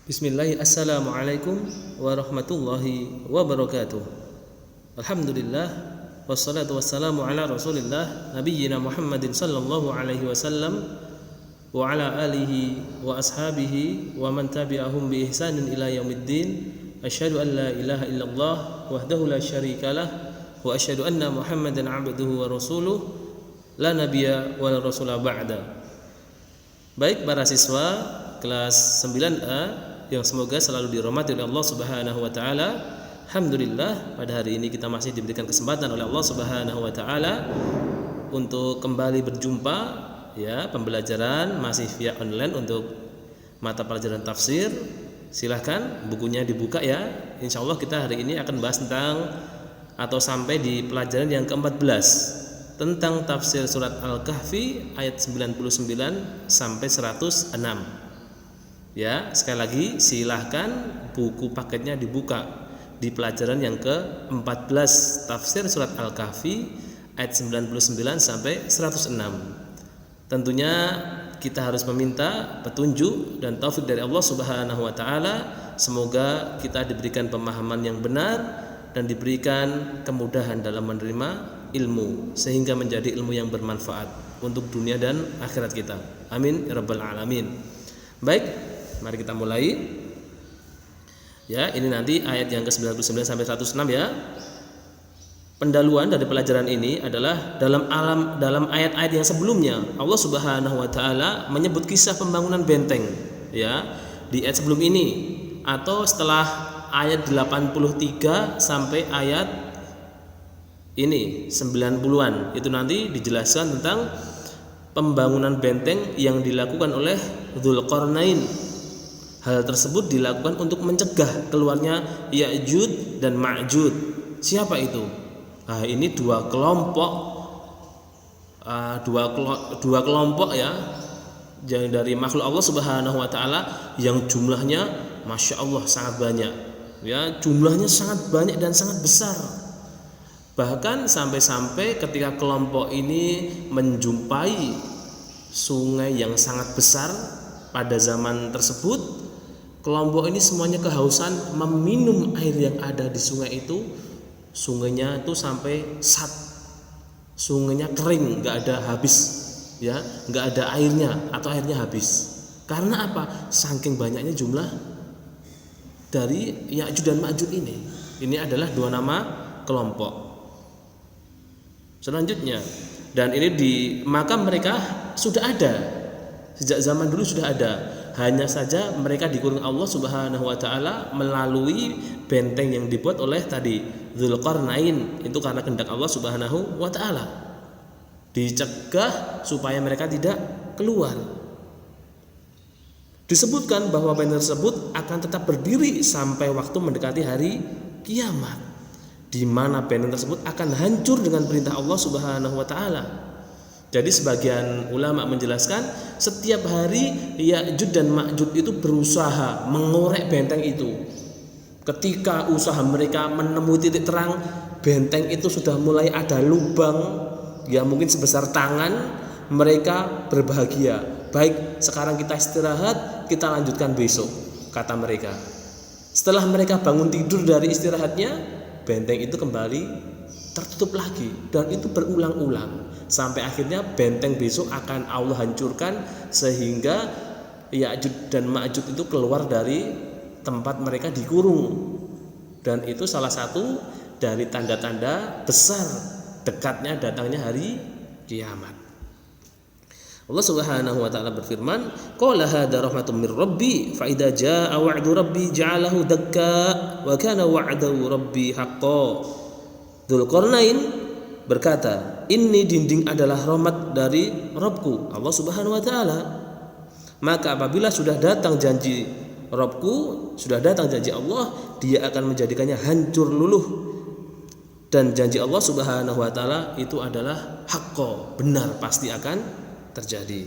Bismillah, assalamualaikum warahmatullahi wabarakatuh. Alhamdulillah, wassalatu wassalamu ala rasulillah nabiyyina Muhammadin sallallahu alaihi wasallam wa ala alihi wa ashabihi wa man tabi'ahum bi ihsanin ila yaumiddin. Asyhadu an la ilaha illallah wahdahu la syarikalah wa asyhadu anna Muhammadan abduhu wa rasuluh la nabiyya wa la rasula ba'da. Baik para siswa kelas 9A yang semoga selalu dirahmati oleh Allah Subhanahu wa taala. Alhamdulillah, pada hari ini kita masih diberikan kesempatan oleh Allah Subhanahu wa taala untuk kembali berjumpa, ya, pembelajaran masih via online untuk mata pelajaran tafsir. Silahkan bukunya dibuka ya. Insyaallah kita hari ini akan bahas tentang atau sampai di pelajaran yang ke-14 tentang tafsir surat Al-Kahfi ayat 99 sampai 106. Ya, sekali lagi silahkan buku paketnya dibuka di pelajaran yang ke-14 tafsir surat Al-Kahfi ayat 99 sampai 106. Tentunya kita harus meminta petunjuk dan taufik dari Allah Subhanahu wa taala. Semoga kita diberikan pemahaman yang benar dan diberikan kemudahan dalam menerima ilmu sehingga menjadi ilmu yang bermanfaat untuk dunia dan akhirat kita. Amin ya rabbal alamin. Baik, mari kita mulai. Ya, ini nanti ayat yang ke-99 sampai 106 ya. Pendahuluan dari pelajaran ini adalah dalam ayat-ayat yang sebelumnya Allah Subhanahu wa taala menyebut kisah pembangunan benteng, ya, di ayat sebelum ini atau setelah ayat 83 sampai ayat ini 90-an. Itu nanti dijelaskan tentang pembangunan benteng yang dilakukan oleh Dzulqarnain. Hal tersebut dilakukan untuk mencegah keluarnya Ya'juj dan Ma'juj. Siapa itu? Nah, ini dua kelompok ya, yang dari makhluk Allah Subhanahu wa taala yang jumlahnya Masya Allah sangat banyak. Ya, jumlahnya sangat banyak dan sangat besar. Bahkan sampai-sampai ketika kelompok ini menjumpai sungai yang sangat besar pada zaman tersebut, kelompok ini semuanya kehausan meminum air yang ada di sungai itu. Sungainya itu sampai sungainya kering, nggak ada habis, ya, nggak ada airnya atau airnya habis. Karena apa? Saking banyaknya jumlah dari Ya'juj dan Ma'juj ini. Ini adalah dua nama kelompok. Selanjutnya, dan ini maka mereka sudah ada sejak zaman dulu sudah ada. Hanya saja mereka dikurung Allah Subhanahu wa taala melalui benteng yang dibuat oleh tadi Dzulqarnain. Itu karena kehendak Allah Subhanahu wa taala. Dicegah supaya mereka tidak keluar. Disebutkan bahwa benteng tersebut akan tetap berdiri sampai waktu mendekati hari kiamat, di mana benteng tersebut akan hancur dengan perintah Allah Subhanahu wa taala. Jadi sebagian ulama menjelaskan setiap hari Ya'juj dan Ma'juj itu berusaha mengorek benteng itu. Ketika usaha mereka menemui titik terang, benteng itu sudah mulai ada lubang, ya mungkin sebesar tangan. Mereka berbahagia. Baik, sekarang kita istirahat, kita lanjutkan besok, kata mereka. Setelah mereka bangun tidur dari istirahatnya, benteng itu kembali tertutup lagi, dan itu berulang-ulang sampai akhirnya benteng besok akan Allah hancurkan sehingga Ya'juj dan Ma'juj itu keluar dari tempat mereka dikurung. Dan itu salah satu dari tanda-tanda besar dekatnya datangnya hari kiamat. Allah Subhanahu wa taala berfirman, qala hadza rahmatun mir rabbi fa idza jaa wa'du rabbi ja'alahu dakka wa kana wa'du rabbi haqqan. Dzulqarnain berkata, ini dinding adalah rahmat dari Rabbku, Allah Subhanahu wa taala. Maka apabila sudah datang janji Rabbku, sudah datang janji Allah, dia akan menjadikannya hancur luluh. Dan janji Allah Subhanahu wa taala itu adalah haqqo, benar, pasti akan terjadi.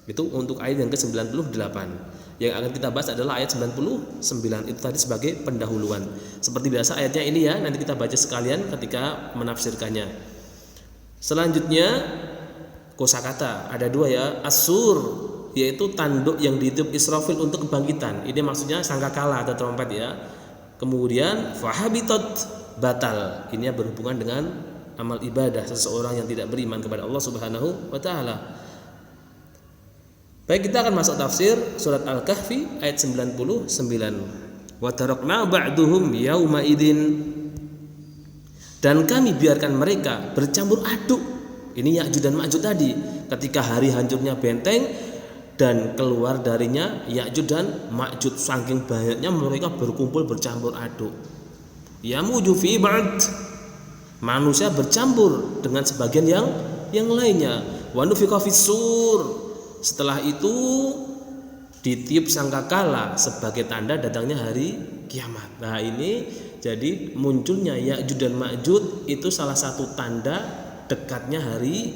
Itu untuk ayat yang ke-98. Yang akan kita bahas adalah ayat 99. Itu tadi sebagai pendahuluan. Seperti biasa ayatnya ini ya, nanti kita baca sekalian ketika menafsirkannya. Selanjutnya kosakata ada dua ya, as-sur yaitu tanduk yang ditiup Israfil untuk kebangkitan. Ini maksudnya sangkakala atau trompet ya. Kemudian fahabitat, batal. Ini berhubungan dengan amal ibadah seseorang yang tidak beriman kepada Allah Subhanahu wa taala. Baik, kita akan masuk tafsir surat Al-Kahfi ayat 99. Wa tarakna ba'duhum yauma idzin, dan kami biarkan mereka bercampur aduk. Ini Ya'juj dan Ma'juj tadi, ketika hari hancurnya benteng dan keluar darinya Ya'juj dan Ma'juj, saking banyaknya mereka berkumpul bercampur aduk. Yamuju fi ba'd, manusia bercampur dengan sebagian yang lainnya. Wa nufiqa fis-sur, setelah itu ditiup sangkakala sebagai tanda datangnya hari kiamat. Nah, ini jadi munculnya Ya'juj dan Ma'juj itu salah satu tanda dekatnya hari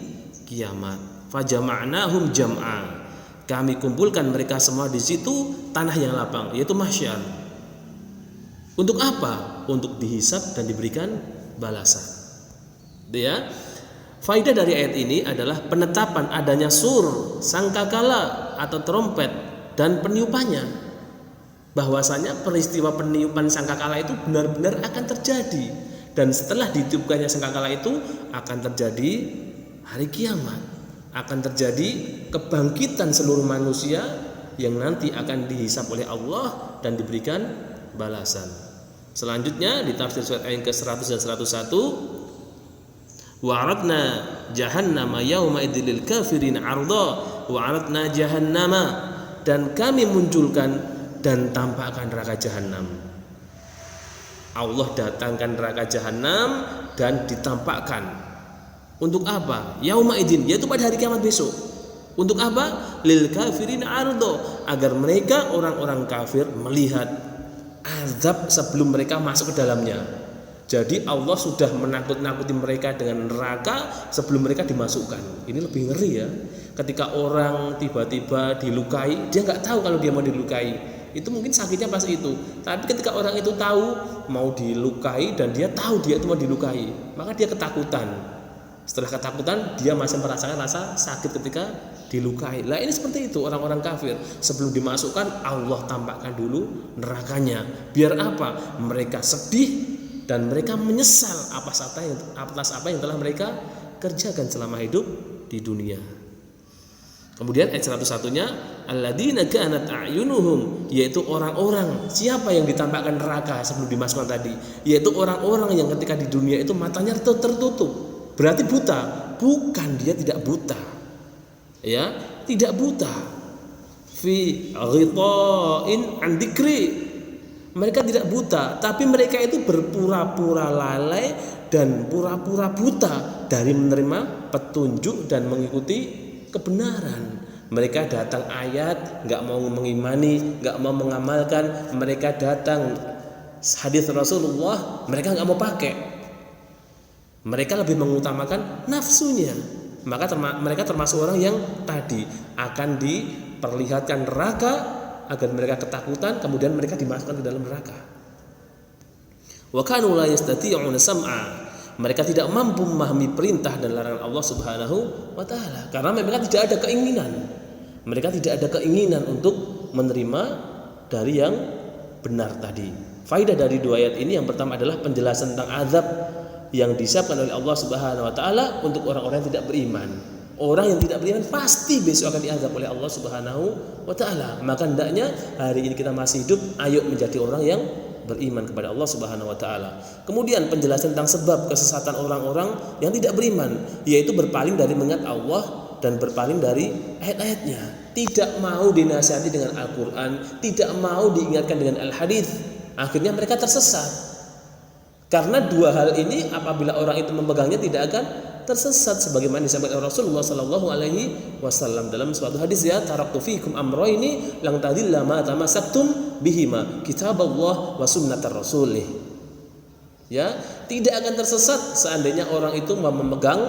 kiamat. Fajama'nahum jam'a, kami kumpulkan mereka semua di situ, tanah yang lapang, yaitu mahsyar. Untuk apa? Untuk dihisab dan diberikan balasan. Ya. Faidah dari ayat ini adalah penetapan adanya sur, sangkakala atau trompet dan peniupannya. Bahwasanya peristiwa peniupan sangkakala itu benar-benar akan terjadi, dan setelah ditiupkannya sangkakala itu akan terjadi hari kiamat, akan terjadi kebangkitan seluruh manusia yang nanti akan dihisab oleh Allah dan diberikan balasan. Selanjutnya di tafsir surat ayat ke-100 dan 101, wa'aradna jahannama yauma idzil kafirin 'arda wa'aradna jahannama, dan kami munculkan dan tampakkan neraka jahanam. Allah datangkan neraka jahanam dan ditampakkan. Untuk apa? Yauma idzin, yaitu pada hari kiamat besok. Untuk apa? Lil kafirin 'arda, agar mereka orang-orang kafir melihat azab sebelum mereka masuk ke dalamnya. Jadi Allah sudah menakut-nakuti mereka dengan neraka sebelum mereka dimasukkan. Ini lebih ngeri ya. Ketika orang tiba-tiba dilukai, dia nggak tahu kalau dia mau dilukai. Itu mungkin sakitnya pas itu. Tapi ketika orang itu tahu mau dilukai dan dia tahu dia itu mau dilukai, maka dia ketakutan. Setelah ketakutan, dia masih merasakan rasa sakit ketika dilukai. Lah ini seperti itu orang-orang kafir. Sebelum dimasukkan, Allah tampakkan dulu nerakanya. Biar apa? Mereka sedih dan mereka menyesal atas apa yang telah mereka kerjakan selama hidup di dunia. Kemudian ayat 101-nya, alladzina kanat a'yunuhum, yaitu orang-orang, siapa yang ditampakkan neraka sebelum dimasukkan tadi, yaitu orang-orang yang ketika di dunia itu matanya tertutup. Berarti buta. Bukan, dia tidak buta. Ya, tidak buta. Fi ghita'in an dzikri, mereka tidak buta, tapi mereka itu berpura-pura lalai dan pura-pura buta dari menerima petunjuk dan mengikuti kebenaran. Mereka datang ayat, nggak mau mengimani, nggak mau mengamalkan. Mereka datang hadis Rasulullah, mereka nggak mau pakai. Mereka lebih mengutamakan nafsunya. Maka mereka termasuk orang yang tadi akan diperlihatkan neraka agar mereka ketakutan, kemudian mereka dimasukkan ke dalam neraka. Wa kanu la yastati'una sam'a, mereka tidak mampu memahami perintah dan larangan Allah Subhanahu wa taala karena mereka tidak ada keinginan. Mereka tidak ada keinginan untuk menerima dari yang benar tadi. Faidah dari dua ayat ini yang pertama adalah penjelasan tentang azab yang disiapkan oleh Allah Subhanahu wa taala untuk orang-orang yang tidak beriman. Orang yang tidak beriman pasti besok akan diazab oleh Allah Subhanahu wa taala. Maka hendaknya hari ini kita masih hidup, ayo menjadi orang yang beriman kepada Allah Subhanahu wa taala. Kemudian penjelasan tentang sebab kesesatan orang-orang yang tidak beriman, yaitu berpaling dari mengingat Allah dan berpaling dari ayat-ayatnya. Tidak mau dinasihati dengan Al-Qur'an, tidak mau diingatkan dengan Al-Hadits. Akhirnya mereka tersesat. Karena dua hal ini apabila orang itu memegangnya tidak akan tersesat, sebagaimana disampaikan Rasulullah sallallahu alaihi wasallam dalam suatu hadis, ya taraktu fikum amrayni lang tadilla ma tamassaktum bihima, kitaballah wa sunnatar rasulih. Ya, tidak akan tersesat seandainya orang itu memegang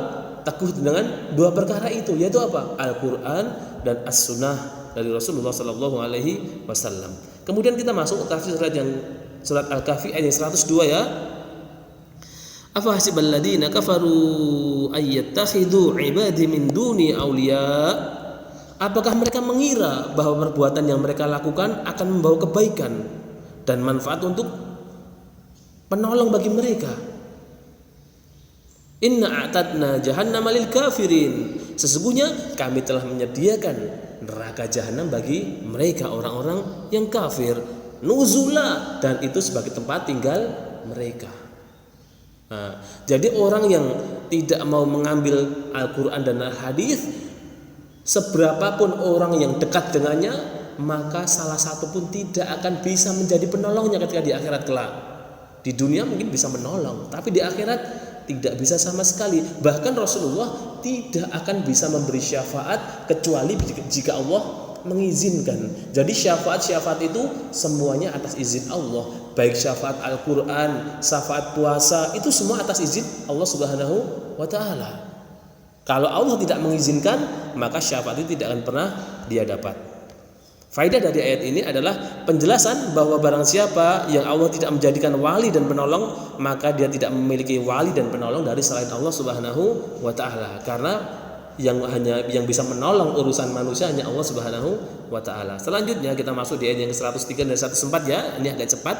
teguh dengan dua perkara itu, yaitu apa? Al-Qur'an dan As-Sunnah dari Rasulullah sallallahu alaihi wasallam. Kemudian kita masuk ke tafsir surat Al-Kahfi ayat 102 ya. Afa hasibal ladina kafaru ayyattakhidhu ibadi min duni awliya, Apakah mereka mengira bahwa perbuatan yang mereka lakukan akan membawa kebaikan dan manfaat untuk penolong bagi mereka? Inna a'tadna jahannama lil kafirin. Sesungguhnya kami telah menyediakan neraka jahanam bagi mereka orang-orang yang kafir. Nuzula, dan itu sebagai tempat tinggal mereka. Nah, jadi orang yang tidak mau mengambil Al-Quran dan Al-Hadis, seberapapun orang yang dekat dengannya, maka salah satu pun tidak akan bisa menjadi penolongnya ketika di akhirat kelak. Di dunia mungkin bisa menolong, tapi di akhirat tidak bisa sama sekali. Bahkan Rasulullah tidak akan bisa memberi syafaat kecuali jika Allah mengizinkan. Jadi syafaat itu semuanya atas izin Allah. Baik syafaat Al-Quran, syafaat puasa, itu semua atas izin Allah Subhanahu wa ta'ala. Kalau Allah tidak mengizinkan, maka syafaat itu tidak akan pernah dia dapat. Faedah dari ayat ini adalah penjelasan bahwa barang siapa yang Allah tidak menjadikan wali dan penolong, maka dia tidak memiliki wali dan penolong dari selain Allah Subhanahu wa ta'ala. Karena yang bisa menolong urusan manusia hanya Allah Subhanahu wa ta'ala. Selanjutnya kita masuk di ayat yang ke-103 dan 104 ya. Ini agak cepat.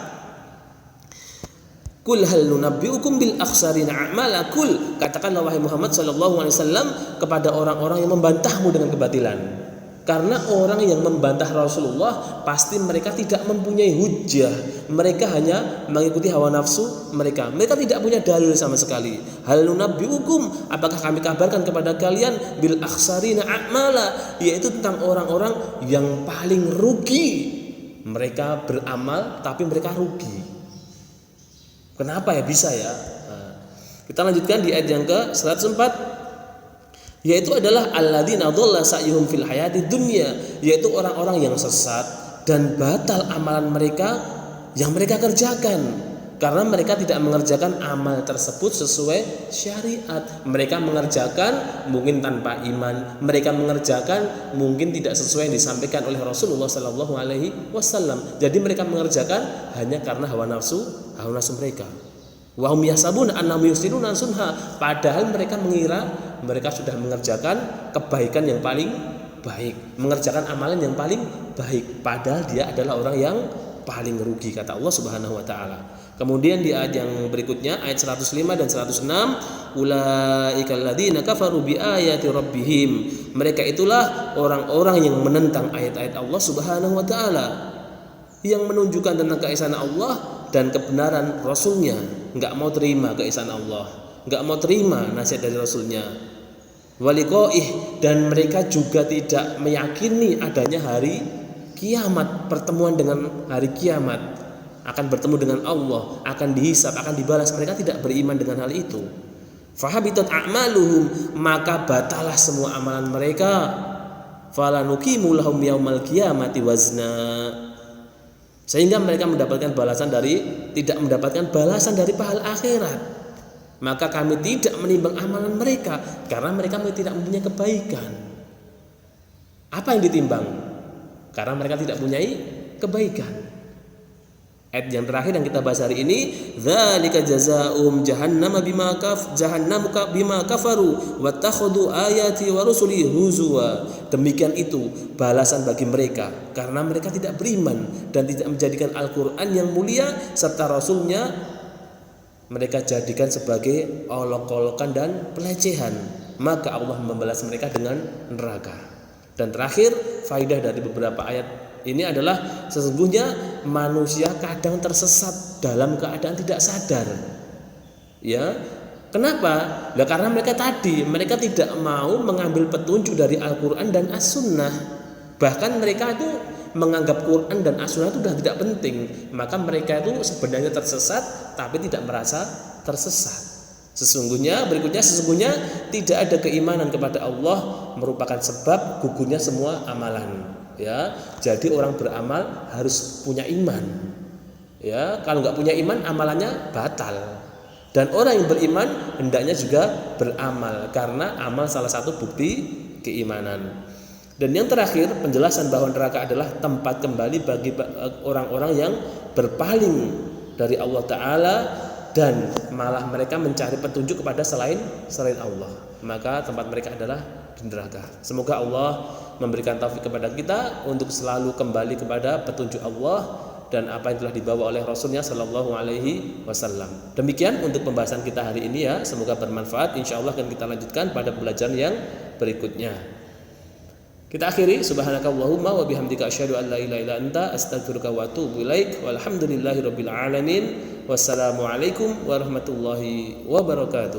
Kul hal nunabbiukum bil akhsarina a'mala. Kul, katakanlah wahai Muhammad sallallahu alaihi wasallam kepada orang-orang yang membantahmu dengan kebatilan. Karena orang yang membantah Rasulullah pasti mereka tidak mempunyai hujjah. Mereka hanya mengikuti hawa nafsu mereka. Mereka tidak punya dalil sama sekali. Hal nunabbiukum, apakah kami kabarkan kepada kalian bil akhsarina a'mala, yaitu tentang orang-orang yang paling rugi. Mereka beramal tapi mereka rugi. Kenapa ya bisa ya? Nah, kita lanjutkan di ayat yang ke-104. Yaitu adalah alladzina dhalla sa'yuhum fil hayati dunya, yaitu orang-orang yang sesat dan batal amalan mereka yang mereka kerjakan karena mereka tidak mengerjakan amal tersebut sesuai syariat. Mereka mengerjakan mungkin tanpa iman, mereka mengerjakan mungkin tidak sesuai yang disampaikan oleh Rasulullah sallallahu alaihi wasallam. Jadi mereka mengerjakan hanya karena hawa nafsu mereka. Wa hum yahsabuna annahum yuhsinuna sunha, padahal mereka mengira mereka sudah mengerjakan kebaikan yang paling baik, mengerjakan amalan yang paling baik, padahal dia adalah orang yang paling rugi, kata Allah Subhanahu wa taala. Kemudian di ayat yang berikutnya, ayat 105 dan 106, ulaikal ladzina kafaru bi ayati rabbihim, mereka itulah orang-orang yang menentang ayat-ayat Allah Subhanahu wa taala, yang menunjukkan tentang keesaan Allah dan kebenaran Rasulnya, nggak mau terima keesaan Allah, nggak mau terima nasihat dari Rasulnya. Waliqaih, dan mereka juga tidak meyakini adanya hari kiamat, pertemuan dengan hari kiamat, akan bertemu dengan Allah, akan dihisab, akan dibalas. Mereka tidak beriman dengan hal itu. Fahabitat a'maluhum, maka batalah semua amalan mereka. Falanuqimu lahum yaumal qiyamati wazna, sehingga mereka mendapatkan balasan tidak mendapatkan balasan dari pahala akhirat. Maka kami tidak menimbang amalan mereka karena mereka tidak mempunyai kebaikan. Apa yang ditimbang? Karena mereka tidak mempunyai kebaikan. Ayat yang terakhir yang kita bahas hari ini, dzalika jazaa'um jahannam bima kafaru wattakhadhu ayati wa rusuli huzwa. Demikian itu balasan bagi mereka karena mereka tidak beriman dan tidak menjadikan Al-Quran yang mulia serta Rasulnya mereka jadikan sebagai olok-olokan dan pelecehan. Maka Allah membalas mereka dengan neraka. Dan terakhir, faidah dari beberapa ayat ini adalah sesungguhnya manusia kadang tersesat dalam keadaan tidak sadar. Ya, kenapa? Nah, karena mereka tidak mau mengambil petunjuk dari Al-Quran dan As-Sunnah. Bahkan mereka itu menganggap Quran dan As-Sunnah itu sudah tidak penting. Maka mereka itu sebenarnya tersesat tapi tidak merasa tersesat. Sesungguhnya tidak ada keimanan kepada Allah merupakan sebab gugurnya semua amalan. Ya, jadi orang beramal harus punya iman. Ya, kalau nggak punya iman amalannya batal. Dan orang yang beriman hendaknya juga beramal karena amal salah satu bukti keimanan. Dan yang terakhir, penjelasan bahwa neraka adalah tempat kembali bagi orang-orang yang berpaling dari Allah Ta'ala dan malah mereka mencari petunjuk kepada selain Allah. Maka tempat mereka adalah di neraka. Semoga Allah memberikan taufik kepada kita untuk selalu kembali kepada petunjuk Allah dan apa yang telah dibawa oleh Rasulnya Sallallahu Alaihi Wasallam. Demikian untuk pembahasan kita hari ini ya. Semoga bermanfaat. Insya Allah akan kita lanjutkan pada pembelajaran yang berikutnya. Kita akhiri, subhanakallahumma wa bihamdika asyhadu an la ilaha illa anta astaghfiruka wa atubu ilaik. Walhamdulillahirabbil alamin. Wassalamualaikum warahmatullahi wabarakatuh.